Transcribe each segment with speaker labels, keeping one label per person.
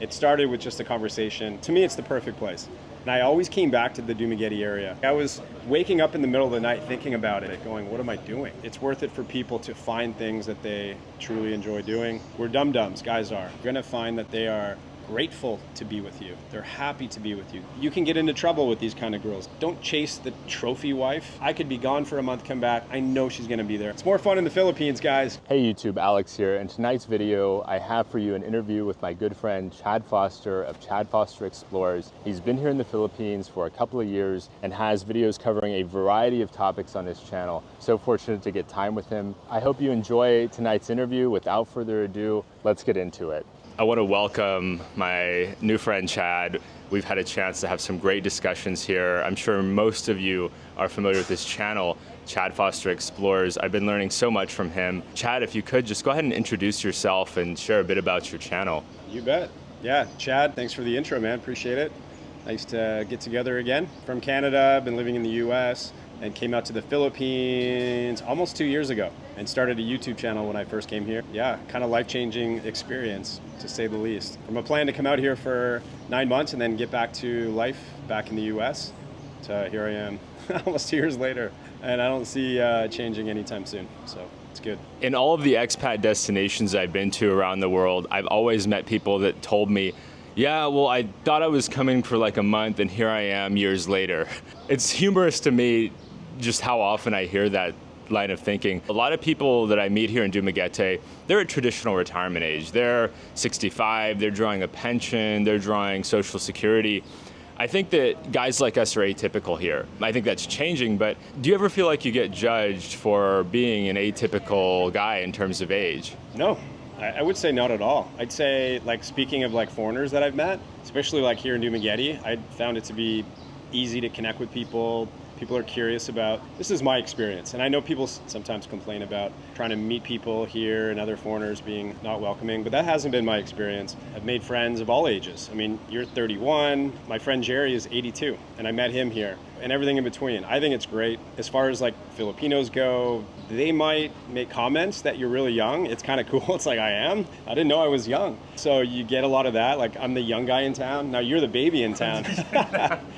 Speaker 1: It started with just a conversation. To me, it's the perfect place. And I always came back to the Dumaguete area. I was waking up in the middle of the night thinking about it, going, what am I doing? It's worth it for people to find things that they truly enjoy doing. We're dum-dums, guys are. You're gonna find that they are grateful to be with you. They're happy to be with you. You can get into trouble with these kind of girls. Don't chase the trophy wife. I could be gone for a month, come back. I know she's gonna be there. It's more fun in the Philippines, guys.
Speaker 2: Hey YouTube, Alex here. In tonight's video, I have for you an interview with my good friend Chad Foster of Chad Foster Explores. He's been here in the Philippines for a couple of years and has videos covering a variety of topics on his channel. So fortunate to get time with him. I hope you enjoy tonight's interview. Without further ado, let's get into it. I want to welcome my new friend Chad. We've had a chance to have some great discussions here. I'm sure most of you are familiar with this channel, Chad Foster Explores. I've been learning so much from him. Chad, if you could just go ahead and introduce yourself and share a bit about your channel.
Speaker 1: You bet. Yeah, Chad, thanks for the intro, man. Appreciate it. Nice to get together again. From Canada, been living in the US, and came out to the Philippines almost 2 years ago and started a YouTube channel when I first came here. Yeah, kind of life-changing experience, to say the least. From a plan to come out here for 9 months and then get back to life back in the US, to here I am almost 2 years later, and I don't see changing anytime soon, so it's good.
Speaker 2: In all of the expat destinations I've been to around the world, I've always met people that told me, yeah, well, I thought I was coming for like a month and here I am years later. It's humorous to me just how often I hear that line of thinking. A lot of people that I meet here in Dumaguete, they're at traditional retirement age. They're 65, they're drawing a pension, they're drawing Social Security. I think that guys like us are atypical here. I think that's changing, but do you ever feel like you get judged for being an atypical guy in terms of age?
Speaker 1: No. I would say not at all. I'd say, like, speaking of like foreigners that I've met, especially like here in Dumaguete, I found it to be easy to connect with people. People are curious about, this is my experience. And I know people sometimes complain about trying to meet people here and other foreigners being not welcoming, but that hasn't been my experience. I've made friends of all ages. I mean, you're 31, my friend Jerry is 82, and I met him here, and everything in between. I think it's great. As far as like Filipinos go, they might make comments that you're really young. It's kind of cool. It's like, I am? I didn't know I was young. So you get a lot of that. Like, I'm the young guy in town. Now you're the baby in town.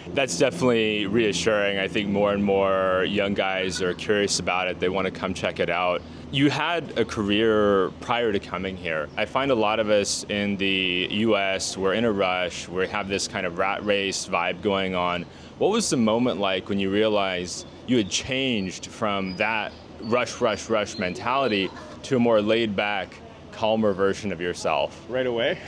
Speaker 2: That's definitely reassuring. I think more and more young guys are curious about it. They want to come check it out. You had a career prior to coming here. I find a lot of us in the US, we're in a rush. We have this kind of rat race vibe going on. What was the moment like when you realized you had changed from that rush mentality to a more laid back, calmer version of yourself?
Speaker 1: Right away?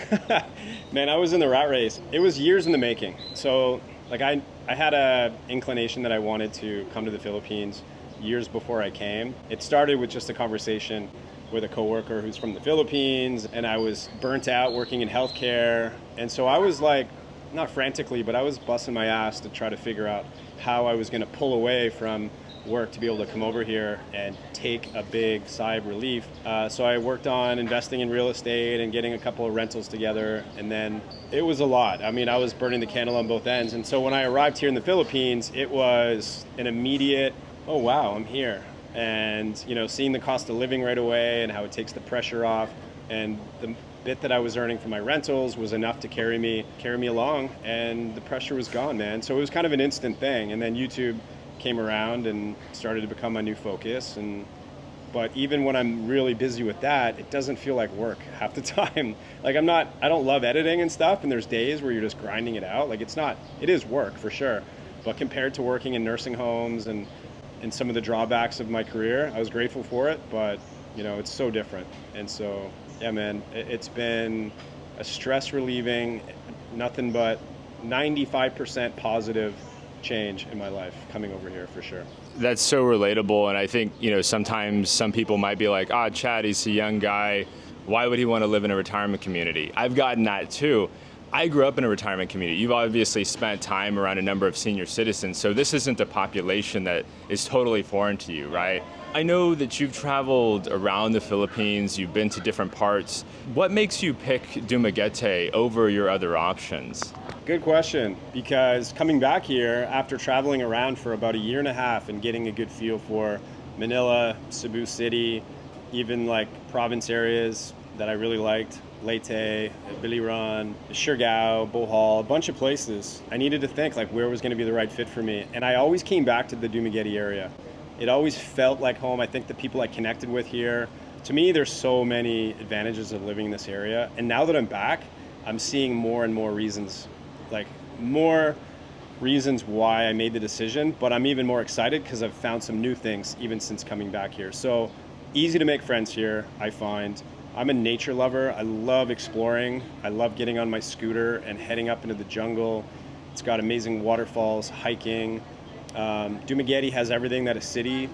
Speaker 1: Man, I was in the rat race. It was years in the making. So like I had a inclination that I wanted to come to the Philippines years before I came. It started with just a conversation with a coworker who's from the Philippines, and I was burnt out working in healthcare. And so I was like, not frantically, but I was busting my ass to try to figure out how I was gonna pull away from work to be able to come over here and take a big sigh of relief. So I worked on investing in real estate and getting a couple of rentals together, and then it was a lot. I mean, I was burning the candle on both ends. And so when I arrived here in the Philippines, it was an immediate, oh wow, I'm here. And you know, seeing the cost of living right away and how it takes the pressure off, and the bit that I was earning from my rentals was enough to carry me along, and the pressure was gone, man. So it was kind of an instant thing. And then YouTube came around and started to become my new focus. But even when I'm really busy with that, it doesn't feel like work half the time. Like I don't love editing and stuff, and there's days where you're just grinding it out. Like it is work for sure. But compared to working in nursing homes and some of the drawbacks of my career, I was grateful for it, but you know, it's so different. And so, yeah, man, it's been a stress relieving, nothing but 95% positive change in my life coming over here for sure.
Speaker 2: That's so relatable, and I think, you know, sometimes some people might be like, Chad, he's a young guy, why would he want to live in a retirement community? I've gotten that too. I grew up in a retirement community. You've obviously spent time around a number of senior citizens, so this isn't a population that is totally foreign to you, right? I know that you've traveled around the Philippines, you've been to different parts. What makes you pick Dumaguete over your other options?
Speaker 1: Good question, because coming back here after traveling around for about a year and a half and getting a good feel for Manila, Cebu City, even like province areas that I really liked, Leyte, Biliran, Surigao, Bohol, a bunch of places. I needed to think like where was going to be the right fit for me. And I always came back to the Dumaguete area. It always felt like home. I think the people I connected with here, to me, there's so many advantages of living in this area. And now that I'm back, I'm seeing more and more reasons, like more reasons why I made the decision, but I'm even more excited because I've found some new things even since coming back here. So easy to make friends here, I find. I'm a nature lover. I love exploring. I love getting on my scooter and heading up into the jungle. It's got amazing waterfalls, hiking. Dumaguete has everything that a city,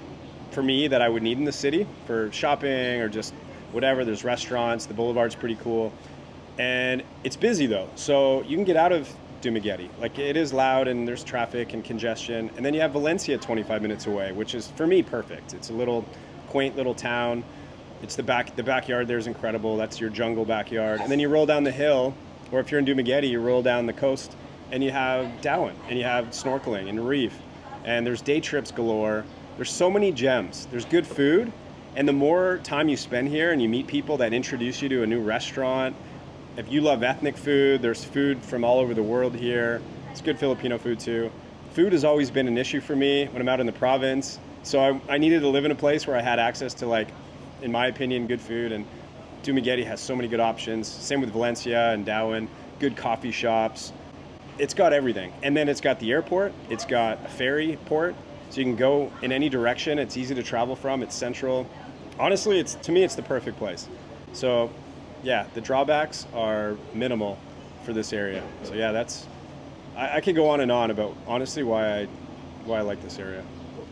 Speaker 1: for me, that I would need in the city for shopping or just whatever. There's restaurants. The boulevard's pretty cool. And it's busy though. So you can get out of Dumaguete. Like it is loud and there's traffic and congestion. And then you have Valencia 25 minutes away, which is for me perfect. It's a little quaint little town. It's the backyard there's incredible. That's your jungle backyard. And then you roll down the hill, or if you're in Dumaguete, you roll down the coast and you have Darwin and you have snorkeling and reef. And there's day trips galore. There's so many gems. There's good food. And the more time you spend here and you meet people that introduce you to a new restaurant, if you love ethnic food, there's food from all over the world here. It's good Filipino food too. Food has always been an issue for me when I'm out in the province. So I needed to live in a place where I had access to, like, in my opinion, good food. And Dumaguete has so many good options. Same with Valencia and Darwin, good coffee shops. It's got everything. And then it's got the airport. It's got a ferry port. So you can go in any direction. It's easy to travel from. It's central. Honestly, to me, it's the perfect place. So yeah, the drawbacks are minimal for this area. So yeah, I could go on and on about honestly why I like this area.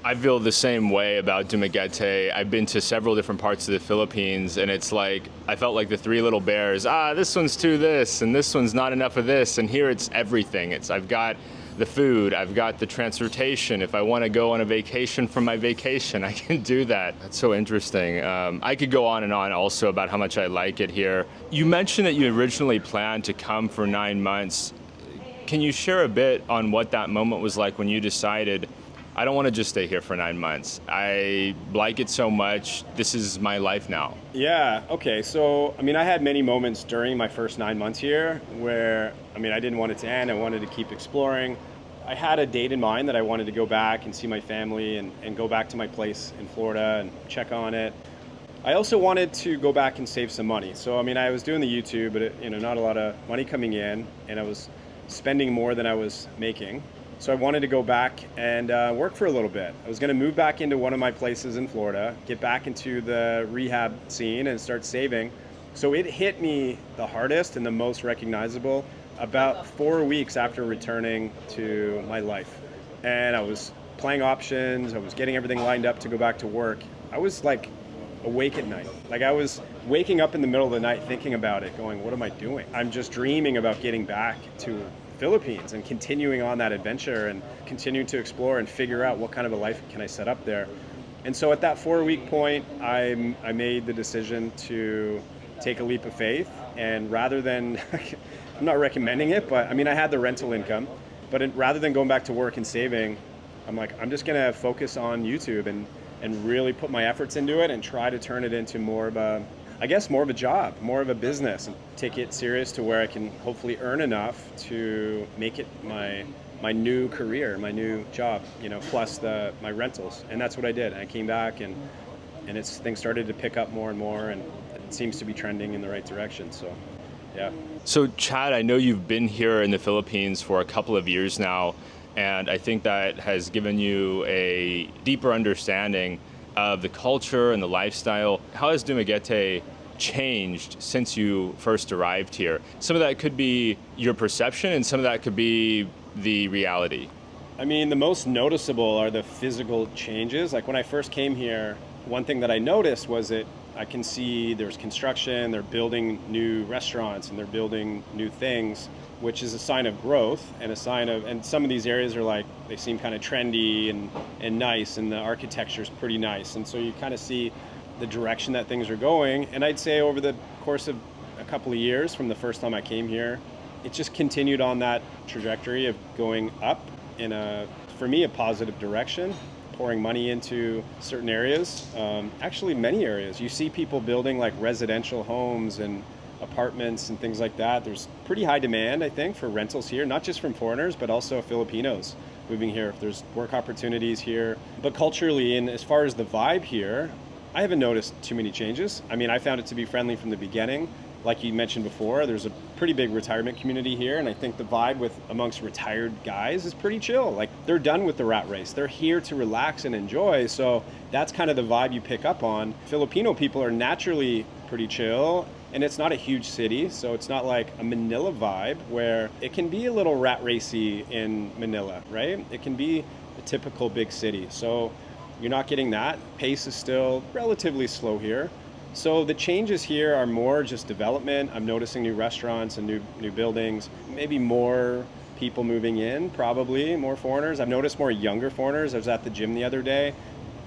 Speaker 2: I feel the same way about Dumaguete. I've been to several different parts of the Philippines, and it's like, I felt like the three little bears. This one's too this, and this one's not enough of this, and here it's everything. I've got the food, I've got the transportation. If I want to go on a vacation from my vacation, I can do that. That's so interesting. I could go on and on also about how much I like it here. You mentioned that you originally planned to come for 9 months. Can you share a bit on what that moment was like when you decided, I don't want to just stay here for 9 months. I like it so much. This is my life now.
Speaker 1: Yeah, okay. So, I had many moments during my first 9 months here where, I didn't want it to end. I wanted to keep exploring. I had a date in mind that I wanted to go back and see my family and go back to my place in Florida and check on it. I also wanted to go back and save some money. So, I was doing the YouTube, but not a lot of money coming in, and I was spending more than I was making. So I wanted to go back and work for a little bit. I was going to move back into one of my places in Florida, get back into the rehab scene and start saving. So it hit me the hardest and the most recognizable about 4 weeks after returning to my life. And I was playing options. I was getting everything lined up to go back to work. I was like awake at night. Like I was waking up in the middle of the night thinking about it, going, what am I doing? I'm just dreaming about getting back to Philippines and continuing on that adventure and continuing to explore and figure out what kind of a life can I set up there. And so at that 4 week point, I made the decision to take a leap of faith. And rather than, I'm not recommending it, but I had the rental income, but rather than going back to work and saving, I'm like, I'm just gonna focus on YouTube and really put my efforts into it and try to turn it into more of a job, more of a business, and take it serious to where I can hopefully earn enough to make it my new career, my new job, plus my rentals. And that's what I did. I came back and things started to pick up more and more, and it seems to be trending in the right direction. So, yeah.
Speaker 2: So Chad, I know you've been here in the Philippines for a couple of years now, and I think that has given you a deeper understanding of the culture and the lifestyle. How has Dumaguete changed since you first arrived here? Some of that could be your perception and some of that could be the reality.
Speaker 1: The most noticeable are the physical changes. Like when I first came here, one thing that I noticed was that I can see there's construction, they're building new restaurants and they're building new things, which is a sign of growth and and some of these areas are like, they seem kind of trendy and nice, and the architecture is pretty nice. And so you kind of see the direction that things are going. And I'd say over the course of a couple of years from the first time I came here, it just continued on that trajectory of going up in for me, a positive direction, pouring money into certain areas, actually many areas. You see people building like residential homes and apartments and things like that. There's pretty high demand, I think, for rentals here, not just from foreigners, but also Filipinos moving here. There's work opportunities here. But culturally, and as far as the vibe here, I haven't noticed too many changes. I mean, I found it to be friendly from the beginning. Like you mentioned before, there's a pretty big retirement community here, and I think the vibe with amongst retired guys is pretty chill. Like, they're done with the rat race. They're here to relax and enjoy. So that's kind of the vibe you pick up on. Filipino people are naturally pretty chill, and it's not a huge city, so it's not like a Manila vibe where it can be a little rat racy in Manila, right? It can be a typical big city. So you're not getting that. Pace is still relatively slow here. So the changes here are more just development. I'm noticing new restaurants and new buildings, maybe more people moving in, probably more foreigners. I've noticed more younger foreigners. I was at the gym the other day,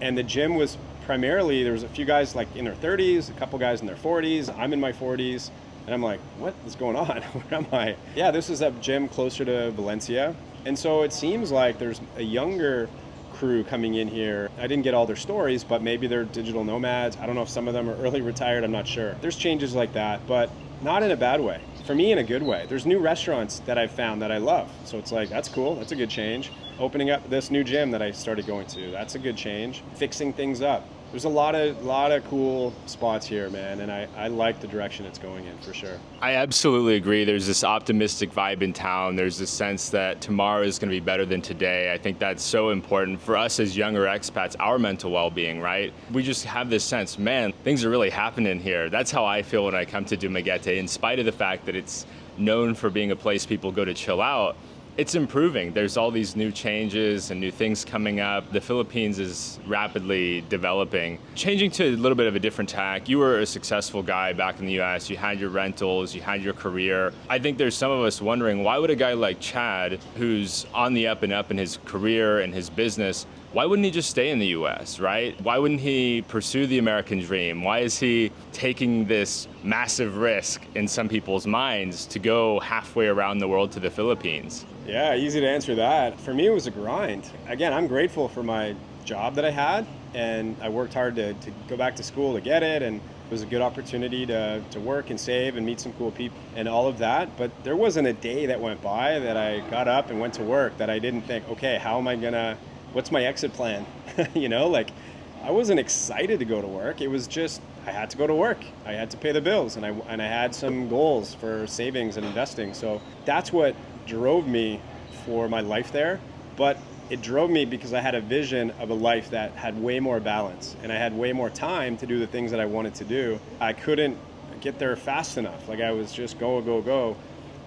Speaker 1: and the gym was primarily, there was a few guys like in their 30s, a couple guys in their 40s. I'm in my 40s, and I'm like, what is going on? Where am I? Yeah, this is a gym closer to Valencia. And so it seems like there's a younger crew coming in here. I didn't get all their stories, but maybe they're digital nomads. I don't know if some of them are early retired. I'm not sure. There's changes like that, but not in a bad way. For me, in a good way. There's new restaurants that I've found that I love. So it's like, that's cool. That's a good change. Opening up this new gym that I started going to, that's a good change. Fixing things up. There's a lot of cool spots here, man, and I like the direction it's going in for sure.
Speaker 2: I absolutely agree. There's this optimistic vibe in town. There's this sense that tomorrow is going to be better than today. I think that's so important for us as younger expats, our mental well-being, right? We just have this sense, man, things are really happening here. That's how I feel when I come to Dumaguete, in spite of the fact that it's known for being a place people go to chill out. It's improving. There's all these new changes and new things coming up. The Philippines is rapidly developing. Changing to a little bit of a different tack, you were a successful guy back in the US. You had your rentals, you had your career. I think there's some of us wondering, why would a guy like Chad, who's on the up and up in his career and his business, why wouldn't he just stay in the US, right? Why wouldn't he pursue the American dream? Why is he taking this massive risk in some people's minds to go halfway around the world to the Philippines?
Speaker 1: Yeah, easy to answer that. For me, it was a grind. Again, I'm grateful for my job that I had, and I worked hard to go back to school to get it, and it was a good opportunity to work and save and meet some cool people and all of that. But there wasn't a day that went by that I got up and went to work that I didn't think, okay, how am I gonna, what's my exit plan? You know, like, I wasn't excited to go to work. It was just, I had to go to work. I had to pay the bills, and I had some goals for savings and investing. So that's what drove me for my life there. But it drove me because I had a vision of a life that had way more balance, and I had way more time to do the things that I wanted to do. I couldn't get there fast enough. Like, I was just go.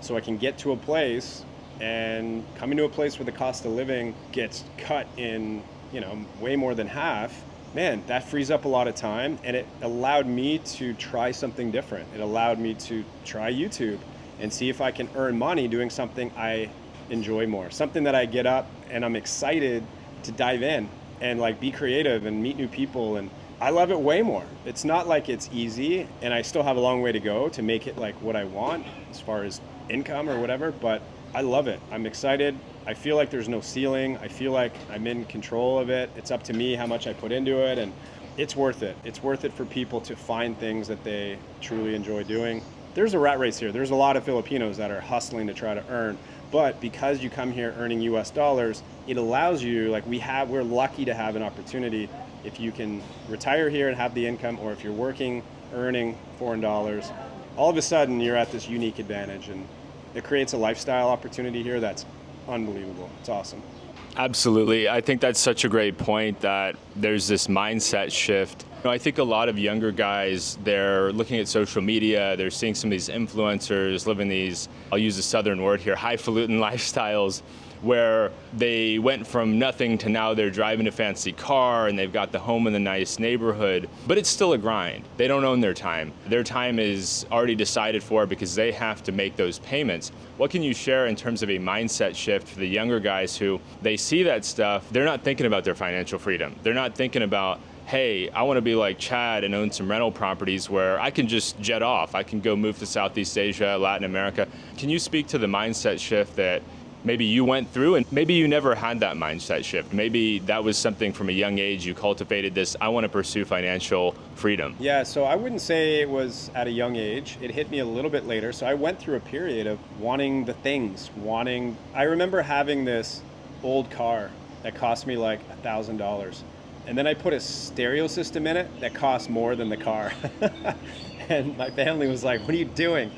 Speaker 1: So I can get to a place, and coming to a place where the cost of living gets cut in, you know, way more than half, man, that frees up a lot of time, and it allowed me to try something different. It allowed me to try YouTube and see if I can earn money doing something I enjoy more, something that I get up and I'm excited to dive in and like be creative and meet new people. And I love it way more. It's not like it's easy, and I still have a long way to go to make it like what I want as far as income or whatever, but I love it. I'm excited. I feel like there's no ceiling. I feel like I'm in control of it. It's up to me how much I put into it, and it's worth it. It's worth it for people to find things that they truly enjoy doing. There's a rat race here. There's a lot of Filipinos that are hustling to try to earn, but because you come here earning US dollars, it allows you, like we're lucky to have an opportunity. If you can retire here and have the income, or if you're working, earning foreign dollars, all of a sudden you're at this unique advantage, and it creates a lifestyle opportunity here that's unbelievable. It's awesome.
Speaker 2: Absolutely. I think that's such a great point, that there's this mindset shift. I think a lot of younger guys, they're looking at social media, they're seeing some of these influencers living these, I'll use a southern word here, highfalutin lifestyles, where they went from nothing to now they're driving a fancy car and they've got the home in the nice neighborhood, but it's still a grind. They don't own their time. Their time is already decided for because they have to make those payments. What can you share in terms of a mindset shift for the younger guys who, they see that stuff, they're not thinking about their financial freedom. They're not thinking about, hey, I want to be like Chad and own some rental properties where I can just jet off. I can go move to Southeast Asia, Latin America. Can you speak to the mindset shift that maybe you went through, and maybe you never had that mindset shift. Maybe that was something from a young age you cultivated this, I want to pursue financial freedom.
Speaker 1: Yeah, so I wouldn't say it was at a young age. It hit me a little bit later. So I went through a period of wanting the things, I remember having this old car that cost me like $1,000. And then I put a stereo system in it that cost more than the car. And my family was like, what are you doing?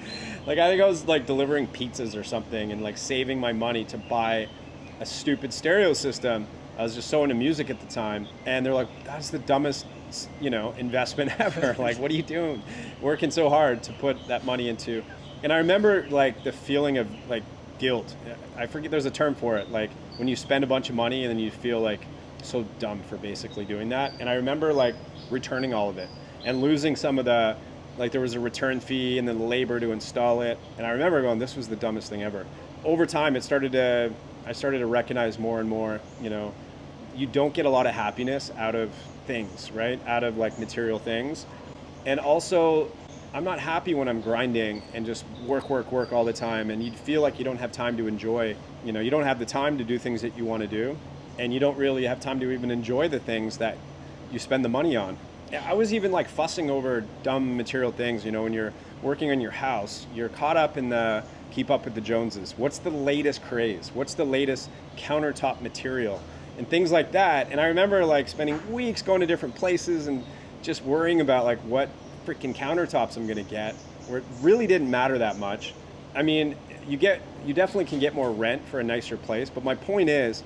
Speaker 1: Like, I think I was like delivering pizzas or something and like saving my money to buy a stupid stereo system. I was just so into music at the time. And they're like, that's the dumbest, investment ever. Like, what are you doing? Working so hard to put that money into. And I remember like the feeling of like guilt. I forget, there's a term for it. Like when you spend a bunch of money and then you feel like so dumb for basically doing that. And I remember like returning all of it and losing some of the, like there was a return fee and then the labor to install it. And I remember going, this was the dumbest thing ever. Over time, I started to recognize more and more, you don't get a lot of happiness out of things, right? Out of like material things. And also, I'm not happy when I'm grinding and just work all the time. And you feel like you don't have time to enjoy, you don't have the time to do things that you want to do. And you don't really have time to even enjoy the things that you spend the money on. I was even like fussing over dumb material things, when you're working on your house, you're caught up in the keep up with the Joneses. What's the latest craze? What's the latest countertop material? And things like that. And I remember like spending weeks going to different places and just worrying about like what freaking countertops I'm gonna get, where it really didn't matter that much. I mean, you definitely can get more rent for a nicer place, but my point is,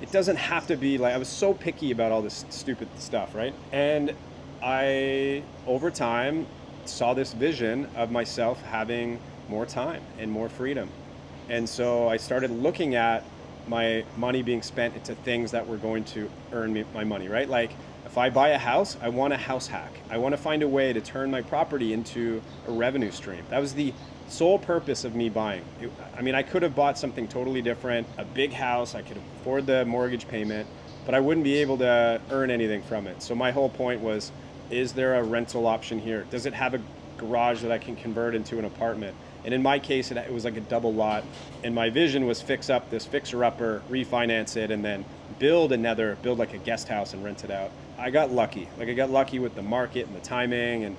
Speaker 1: it doesn't have to be like, I was so picky about all this stupid stuff, right? And I, over time, saw this vision of myself having more time and more freedom. And so I started looking at my money being spent into things that were going to earn me my money, right? Like if I buy a house, I want a house hack. I want to find a way to turn my property into a revenue stream. That was the sole purpose of me buying. I could have bought something totally different, a big house, I could afford the mortgage payment, but I wouldn't be able to earn anything from it. So my whole point was, is there a rental option here? Does it have a garage that I can convert into an apartment? And in my case, it was like a double lot. And my vision was fix up this fixer-upper, refinance it, and then build like a guest house and rent it out. I got lucky. I got lucky with the market and the timing, and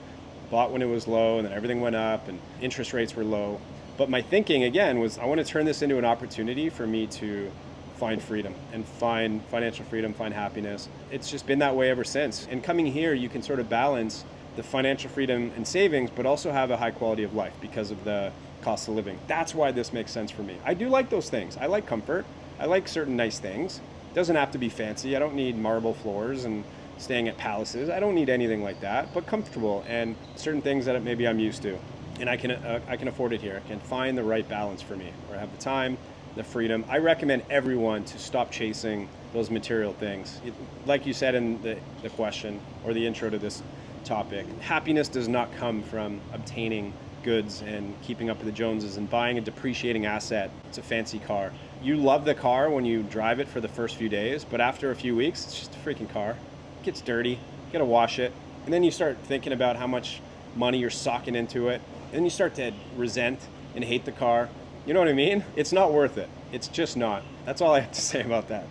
Speaker 1: bought when it was low, and then everything went up and interest rates were low. But my thinking again was, I want to turn this into an opportunity for me to find freedom and find financial freedom, find happiness. It's just been that way ever since. And coming here, you can sort of balance the financial freedom and savings, but also have a high quality of life because of the cost of living. That's why this makes sense for me. I do like those things. I like comfort. I like certain nice things. It doesn't have to be fancy. I don't need marble floors and staying at palaces. I don't need anything like that, but comfortable and certain things that maybe I'm used to. And I can afford it here. I can find the right balance for me, where I have the time, the freedom. I recommend everyone to stop chasing those material things. Like you said in the question or the intro to this topic, happiness does not come from obtaining goods and keeping up with the Joneses and buying a depreciating asset. It's a fancy car. You love the car when you drive it for the first few days, but after a few weeks, it's just a freaking car. It gets dirty, you gotta wash it. And then you start thinking about how much money you're socking into it. And then you start to resent and hate the car. You know what I mean? It's not worth it. It's just not. That's all I have to say about that.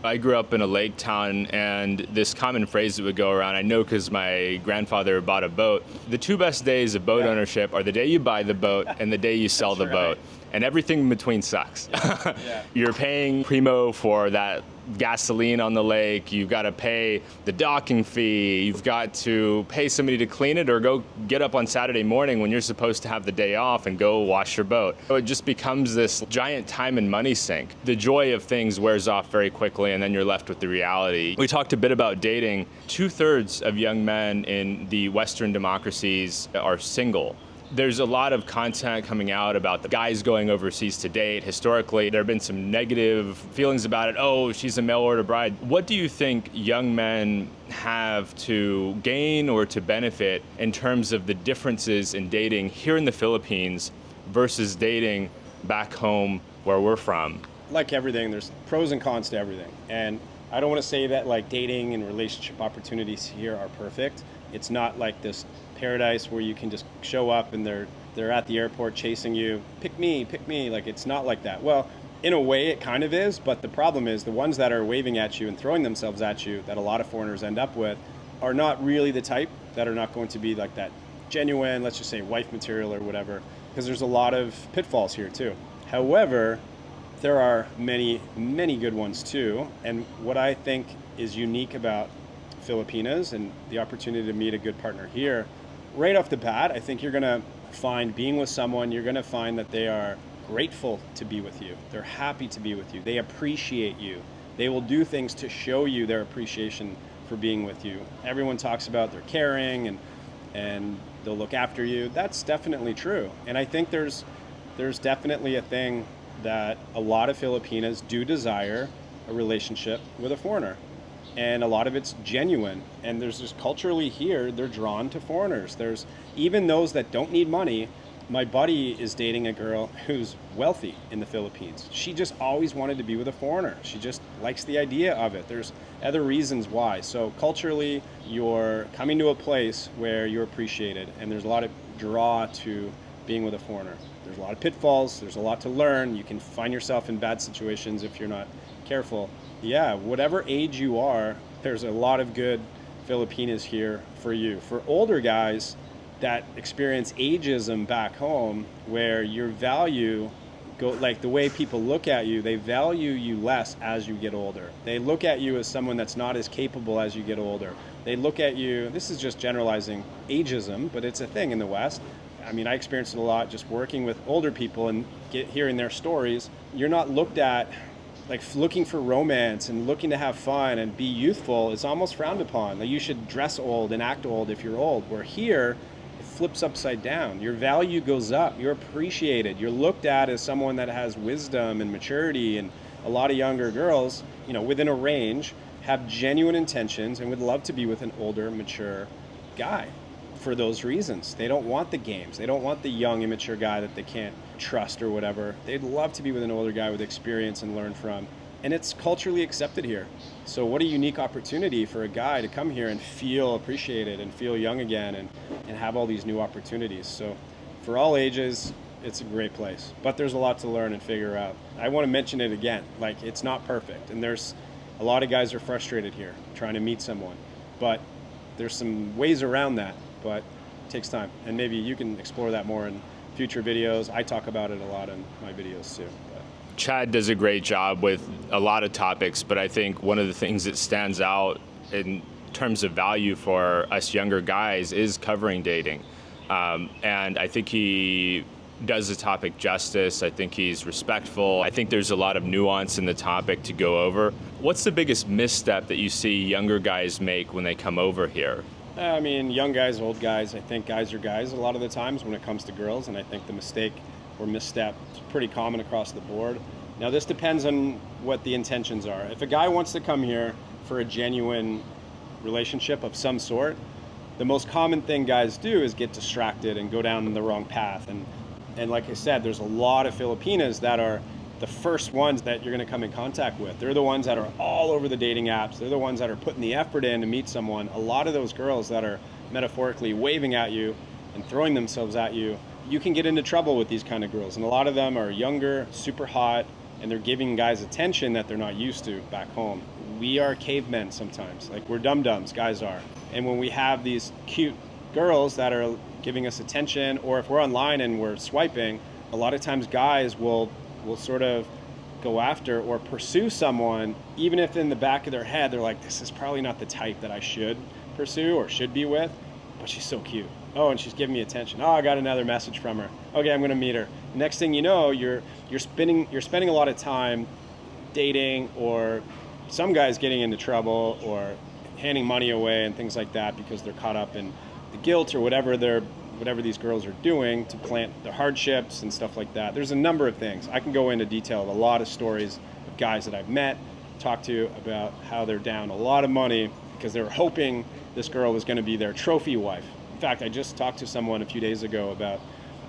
Speaker 2: I grew up in a lake town, and this common phrase that would go around, I know because my grandfather bought a boat. The two best days of boat ownership are the day you buy the boat and the day you sell the boat. And everything in between sucks. You're paying primo for that gasoline on the lake, you've got to pay the docking fee, you've got to pay somebody to clean it, or go get up on Saturday morning when you're supposed to have the day off and go wash your boat. So it just becomes this giant time and money sink. The joy of things wears off very quickly, and then you're left with the reality. We talked a bit about dating. 2/3 of young men in the Western democracies are single. There's a lot of content coming out about the guys going overseas to date. Historically, there have been some negative feelings about it. Oh, she's a mail order bride. What do you think young men have to gain or to benefit in terms of the differences in dating here in the Philippines versus dating back home where we're from?
Speaker 1: Like everything, there's pros and cons to everything. And I don't want to say that like dating and relationship opportunities here are perfect. It's not like this paradise where you can just show up and they're at the airport chasing you, pick me, like it's not like that. Well, In a way, it kind of is, but the problem is the ones that are waving at you and throwing themselves at you that a lot of foreigners end up with are not really the type that are not going to be like that genuine, let's just say wife material or whatever, because there's a lot of pitfalls here too. However, there are many, many good ones too. And what I think is unique about Filipinas and the opportunity to meet a good partner here, right off the bat, I think you're going to find being with someone, you're going to find that they are grateful to be with you. They're happy to be with you. They appreciate you. They will do things to show you their appreciation for being with you. Everyone talks about their caring and they'll look after you. That's definitely true. And I think there's definitely a thing that a lot of Filipinas do desire a relationship with a foreigner. And a lot of it's genuine. And there's just culturally here, they're drawn to foreigners. There's even those that don't need money. My buddy is dating a girl who's wealthy in the Philippines. She just always wanted to be with a foreigner. She just likes the idea of it. There's other reasons why. So culturally, you're coming to a place where you're appreciated, and there's a lot of draw to being with a foreigner. There's a lot of pitfalls. There's a lot to learn. You can find yourself in bad situations if you're not careful. Yeah, whatever age you are, there's a lot of good Filipinas here for you. For older guys that experience ageism back home, where your value like the way people look at you, they value you less as you get older. They look at you as someone that's not as capable as you get older. They look at you, this is just generalizing ageism, but it's a thing in the West. I mean, I experienced it a lot just working with older people and hearing their stories. You're not looked at like looking for romance and looking to have fun and be youthful is almost frowned upon. Like you should dress old and act old if you're old. Where here, flips upside down. Your value goes up. You're appreciated. You're looked at as someone that has wisdom and maturity. And a lot of younger girls, you know, within a range, have genuine intentions and would love to be with an older, mature guy for those reasons. They don't want the games. They don't want the young, immature guy that they can't trust or whatever. They'd love to be with an older guy with experience and learn from. And it's culturally accepted here. So what a unique opportunity for a guy to come here and feel appreciated and feel young again and have all these new opportunities. So for all ages, it's a great place. But there's a lot to learn and figure out. I want to mention it again, like it's not perfect. And there's a lot of guys are frustrated here trying to meet someone. But there's some ways around that, but it takes time. And maybe you can explore that more in future videos. I talk about it a lot in my videos too.
Speaker 2: Chad does a great job with a lot of topics, but I think one of the things that stands out in terms of value for us younger guys is covering dating. And I think he does the topic justice. I think he's respectful. I think there's a lot of nuance in the topic to go over. What's the biggest misstep that you see younger guys make when they come over here?
Speaker 1: I mean, young guys, old guys, I think guys are guys a lot of the times when it comes to girls, and I think the mistake or misstep is pretty common across the board. Now, this depends on what the intentions are. If a guy wants to come here for a genuine relationship of some sort, the most common thing guys do is get distracted and go down the wrong path. And like I said, there's a lot of Filipinas that are the first ones that you're going to come in contact with. They're the ones that are all over the dating apps. They're the ones that are putting the effort in to meet someone. A lot of those girls that are metaphorically waving at you and throwing themselves at you, you can get into trouble with these kind of girls. And a lot of them are younger, super hot, and they're giving guys attention that they're not used to back home. We are cavemen sometimes, like we're dum-dums, guys are. And when we have these cute girls that are giving us attention, or if we're online and we're swiping, a lot of times guys will sort of go after or pursue someone, even if in the back of their head, they're like, this is probably not the type that I should pursue or should be with, but she's so cute. Oh, and she's giving me attention. Oh, I got another message from her. Okay, I'm gonna meet her. Next thing you know, you're spending a lot of time dating, or some guys getting into trouble or handing money away and things like that because they're caught up in the guilt or whatever these girls are doing to plant the hardships and stuff like that. There's a number of things. I can go into detail of a lot of stories of guys that I've met, talked to about how they're down a lot of money because they were hoping this girl was gonna be their trophy wife. In fact, I just talked to someone a few days ago about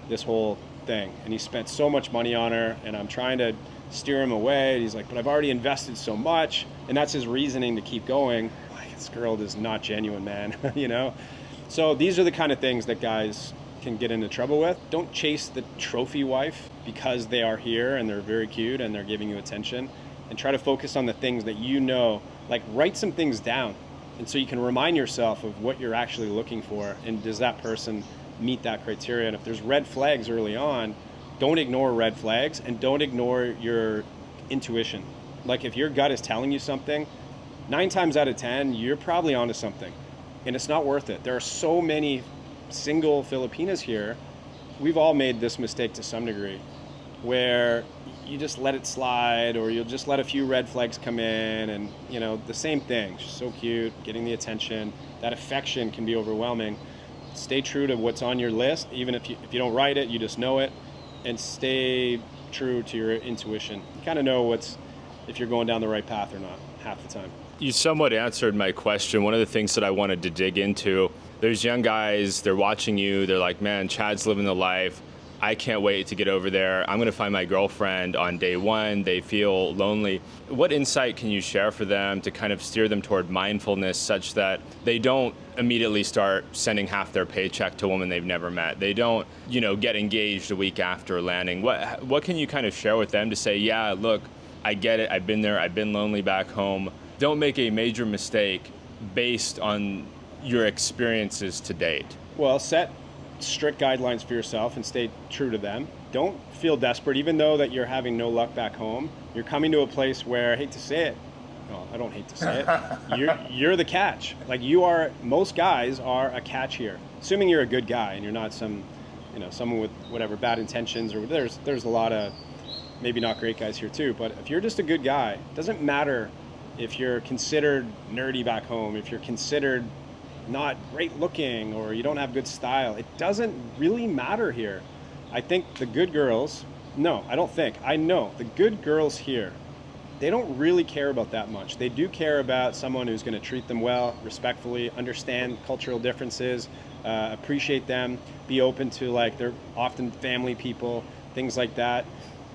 Speaker 1: this whole thing, and he spent so much money on her, and I'm trying to steer him away. He's like, but I've already invested so much, and that's his reasoning to keep going. Like, this girl is not genuine, man, you know? So these are the kind of things that guys can get into trouble with. Don't chase the trophy wife because they are here and they're very cute and they're giving you attention, and try to focus on the things that you know, like write some things down. And so you can remind yourself of what you're actually looking for, and does that person meet that criteria? And if there's red flags early on, don't ignore red flags and don't ignore your intuition. Like if your gut is telling you something, 9 times out of 10, you're probably onto something, and it's not worth it. There are so many single Filipinas here. We've all made this mistake to some degree, where you just let it slide, or you'll just let a few red flags come in, and you know, the same thing. She's so cute, getting the attention, that affection can be overwhelming. Stay true to what's on your list, even if you don't write it, you just know it, and stay true to your intuition. You kind of know if you're going down the right path or not half the time.
Speaker 2: You somewhat answered my question. One of the things that I wanted to dig into, there's young guys, they're watching you, they're like, man, Chad's living the life. I can't wait to get over there. I'm gonna find my girlfriend on day one. They feel lonely. What insight can you share for them to kind of steer them toward mindfulness such that they don't immediately start sending half their paycheck to a woman they've never met? They don't, get engaged a week after landing. What can you kind of share with them to say, yeah, look, I get it, I've been there, I've been lonely back home. Don't make a major mistake based on your experiences to date.
Speaker 1: Well, set strict guidelines for yourself and stay true to them. Don't feel desperate, even though that you're having no luck back home. You're coming to a place where, I hate to say it, well, I don't hate to say it, you're the catch. Like most guys are a catch here, assuming you're a good guy and you're not someone with whatever bad intentions, or there's a lot of maybe not great guys here too. But if you're just a good guy, it doesn't matter if you're considered nerdy back home, if you're considered not great looking, or you don't have good style. It doesn't really matter here. I think the good girls, I know the good girls here, they don't really care about that much. They do care about someone who's going to treat them well, respectfully, understand cultural differences, appreciate them, be open to, like, they're often family people, things like that.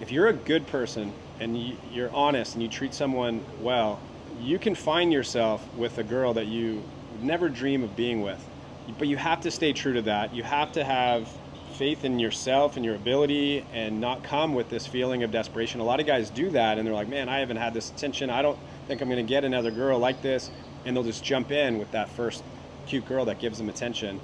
Speaker 1: If you're a good person and you're honest and you treat someone well, you can find yourself with a girl that you would never dream of being with. But you have to stay true to that. You have to have faith in yourself and your ability, and not come with this feeling of desperation. A lot of guys do that, and they're like, man, I haven't had this attention. I don't think I'm going to get another girl like this. And they'll just jump in with that first cute girl that gives them attention.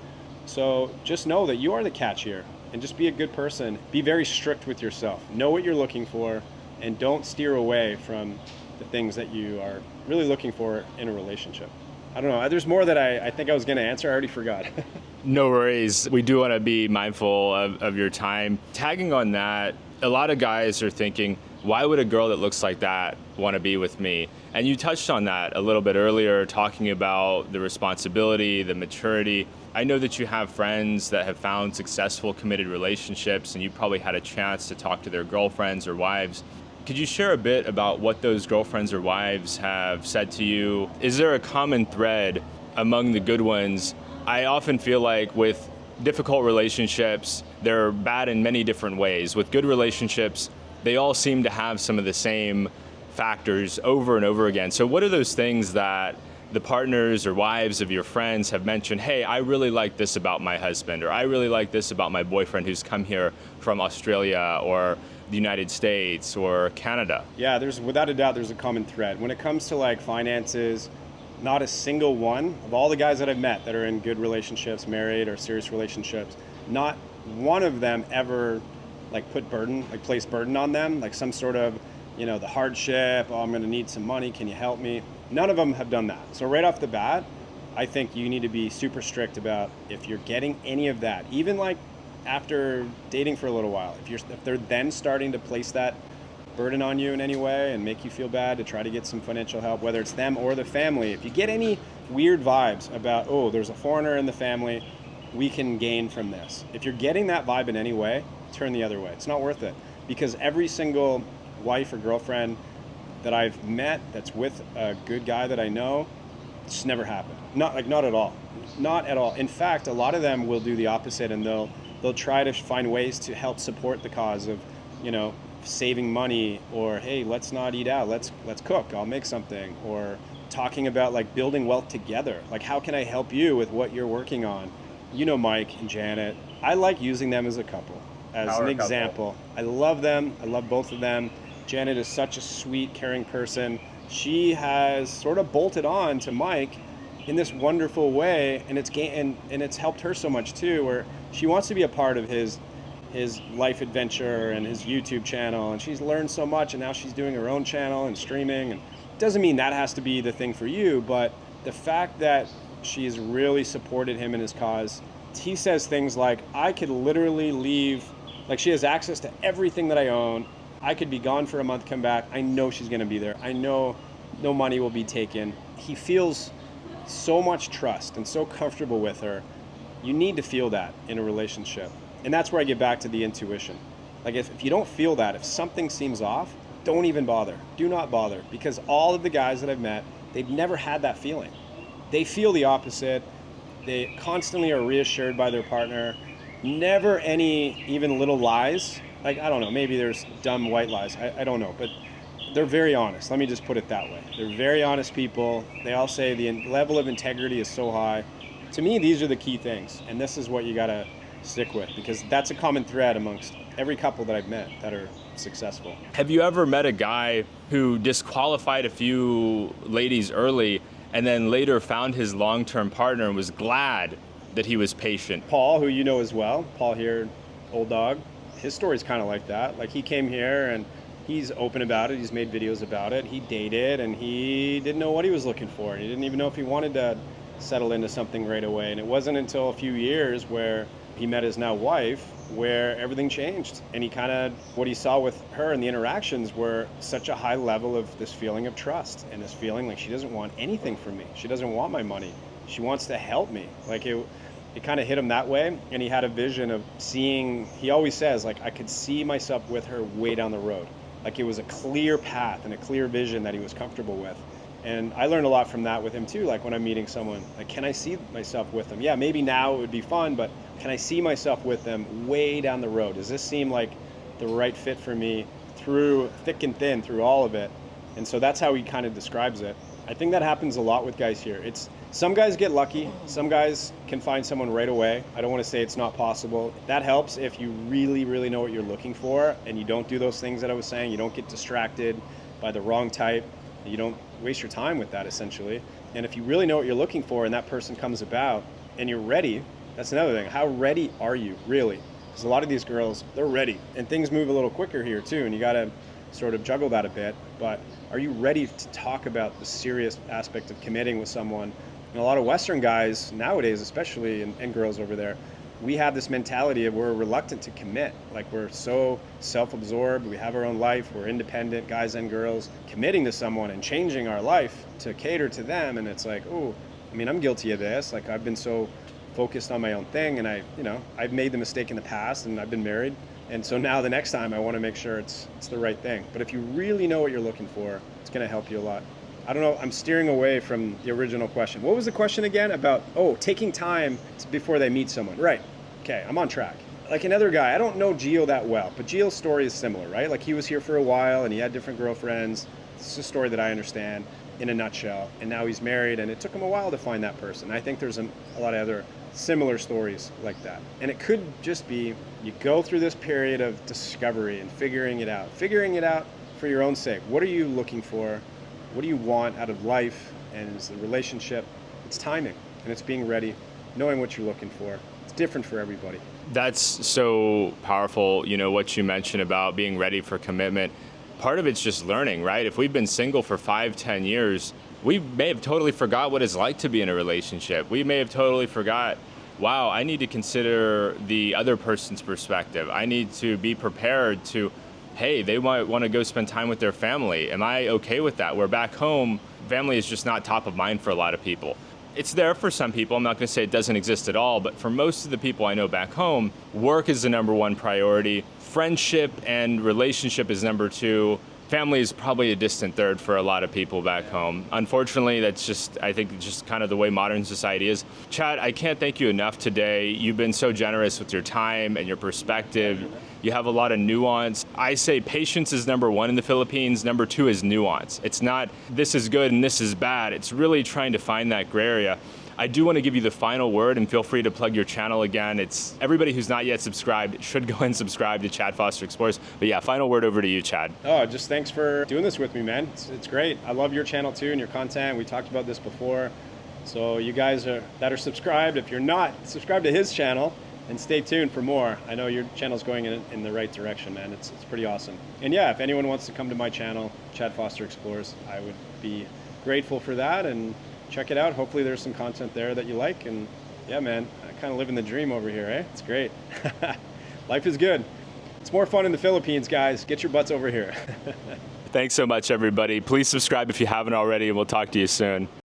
Speaker 1: So just know that you are the catch here, and just be a good person. Be very strict with yourself. Know what you're looking for, and don't steer away from the things that you are really looking for in a relationship. I don't know. There's more that I think I was going to answer. I already forgot.
Speaker 2: No worries. We do want to be mindful of your time. Tagging on that, a lot of guys are thinking, why would a girl that looks like that want to be with me? And you touched on that a little bit earlier, talking about the responsibility, the maturity. I know that you have friends that have found successful, committed relationships, and you probably had a chance to talk to their girlfriends or wives. Could you share a bit about what those girlfriends or wives have said to you? Is there a common thread among the good ones? I often feel like with difficult relationships, they're bad in many different ways. With good relationships, they all seem to have some of the same factors over and over again. So what are those things that the partners or wives of your friends have mentioned, hey, I really like this about my husband, or I really like this about my boyfriend who's come here from Australia or the United States or Canada?
Speaker 1: Yeah, without a doubt, there's a common thread. When it comes to like finances, not a single one of all the guys that I've met that are in good relationships, married or serious relationships, not one of them ever place burden on them, like some sort of, the hardship, I'm going to need some money, can you help me? None of them have done that. So right off the bat, I think you need to be super strict about if you're getting any of that, even like after dating for a little while, if they're then starting to place that burden on you in any way and make you feel bad to try to get some financial help, whether it's them or the family, if you get any weird vibes about, oh, there's a foreigner in the family, we can gain from this. If you're getting that vibe in any way, turn the other way. It's not worth it, because every single wife or girlfriend that I've met that's with a good guy that I know, it's never happened. Not at all. Not at all. In fact, a lot of them will do the opposite, and they'll try to find ways to help support the cause of, saving money, or hey, let's not eat out, let's cook, I'll make something, or talking about like building wealth together. Like, how can I help you with what you're working on? Mike and Janet, I like using them as a couple, as
Speaker 2: Power
Speaker 1: an
Speaker 2: couple.
Speaker 1: example. I love them. I love both of them. Janet is such a sweet, caring person. She has sort of bolted on to Mike in this wonderful way, and it's helped her so much too, where she wants to be a part of his life adventure and his YouTube channel, and she's learned so much, and now she's doing her own channel and streaming. And it doesn't mean that has to be the thing for you, but the fact that she's really supported him in his cause. He says things like, I could literally leave, like she has access to everything that I own. I could be gone for a month, come back. I know she's going to be there. I know no money will be taken. He feels so much trust and so comfortable with her. You need to feel that in a relationship. And that's where I get back to the intuition. Like if you don't feel that, if something seems off, don't even bother. Do not bother, because all of the guys that I've met, they've never had that feeling. They feel the opposite. They constantly are reassured by their partner. Never any even little lies. Like, I don't know, maybe there's dumb white lies. I don't know, but they're very honest. Let me just put it that way. They're very honest people. They all say the level of integrity is so high. To me, these are the key things, and this is what you gotta stick with, because that's a common thread amongst every couple that I've met that are successful.
Speaker 2: Have you ever met a guy who disqualified a few ladies early and then later found his long-term partner and was glad that he was patient?
Speaker 1: Paul, who you know as well, Paul here, old dog, his story's kind of like that. Like, he came here and he's open about it. He's made videos about it. He dated and he didn't know what he was looking for. He didn't even know if he wanted to settle into something right away. And it wasn't until a few years where he met his now wife where everything changed. And he kind of, what he saw with her and the interactions were such a high level of this feeling of trust and this feeling like she doesn't want anything from me. She doesn't want my money. She wants to help me. Like, it kind of hit him that way, and he had a vision of seeing, he always says, like, I could see myself with her way down the road. Like, it was a clear path and a clear vision that he was comfortable with. And I learned a lot from that with him too. Like, when I'm meeting someone, like, can I see myself with them? Yeah, maybe now it would be fun, but can I see myself with them way down the road? Does this seem like the right fit for me through thick and thin, through all of it? And so that's how he kind of describes it. I think that happens a lot with guys here. Some guys get lucky. Some guys can find someone right away. I don't want to say it's not possible. That helps if you really, really know what you're looking for and you don't do those things that I was saying. You don't get distracted by the wrong type. You don't waste your time with that, essentially. And if you really know what you're looking for and that person comes about and you're ready, that's another thing. How ready are you, really? Because a lot of these girls, they're ready. And things move a little quicker here, too, and you got to sort of juggle that a bit. But are you ready to talk about the serious aspect of committing with someone? And a lot of Western guys nowadays, especially, and girls over there, we have this mentality of we're reluctant to commit. Like, we're so self-absorbed, we have our own life, we're independent, guys and girls, committing to someone and changing our life to cater to them. And it's like, oh, I mean, I'm guilty of this. Like, I've been so focused on my own thing, and I've made the mistake in the past, and I've been married. And so now the next time I want to make sure it's the right thing. But if you really know what you're looking for, it's going to help you a lot. I don't know, I'm steering away from the original question. What was the question again? About, taking time before they meet someone. Right. Okay, I'm on track. Like, another guy, I don't know Gio that well, but Gio's story is similar, right? Like, he was here for a while and he had different girlfriends. It's a story that I understand in a nutshell. And now he's married, and it took him a while to find that person. I think there's a lot of other similar stories like that. And it could just be you go through this period of discovery and figuring it out for your own sake. What are you looking for? What do you want out of life and is the relationship? It's timing, and it's being ready, knowing what you're looking for. It's different for everybody.
Speaker 2: That's so powerful, what you mentioned about being ready for commitment. Part of it's just learning, right? If we've been single for 5-10 years, we may have totally forgot what it's like to be in a relationship. We may have totally forgot, wow, I need to consider the other person's perspective. I need to be prepared to, hey, they might want to go spend time with their family. Am I okay with that? Where back home, family is just not top of mind for a lot of people. It's there for some people. I'm not going to say it doesn't exist at all, but for most of the people I know back home, work is the number one priority. Friendship and relationship is number two. Family is probably a distant third for a lot of people back home. Unfortunately, that's just, I think, just kind of the way modern society is. Chad, I can't thank you enough today. You've been so generous with your time and your perspective. You have a lot of nuance. I say patience is number one in the Philippines. Number two is nuance. It's not this is good and this is bad. It's really trying to find that gray area. I do want to give you the final word, and feel free to plug your channel again. It's everybody who's not yet subscribed should go and subscribe to Chad Foster Explores. But yeah, final word over to you, Chad.
Speaker 1: Oh, just thanks for doing this with me, man. It's great. I love your channel too and your content. We talked about this before. So you guys that are subscribed, if you're not, subscribe to his channel and stay tuned for more. I know your channel's going in the right direction, man. It's pretty awesome. And yeah, if anyone wants to come to my channel, Chad Foster Explores, I would be grateful for that, and check it out. Hopefully there's some content there that you like. And yeah, man, I kind of living the dream over here, eh? It's great. Life is good. It's more fun in the Philippines, guys. Get your butts over here.
Speaker 2: Thanks so much, everybody. Please subscribe if you haven't already, and we'll talk to you soon.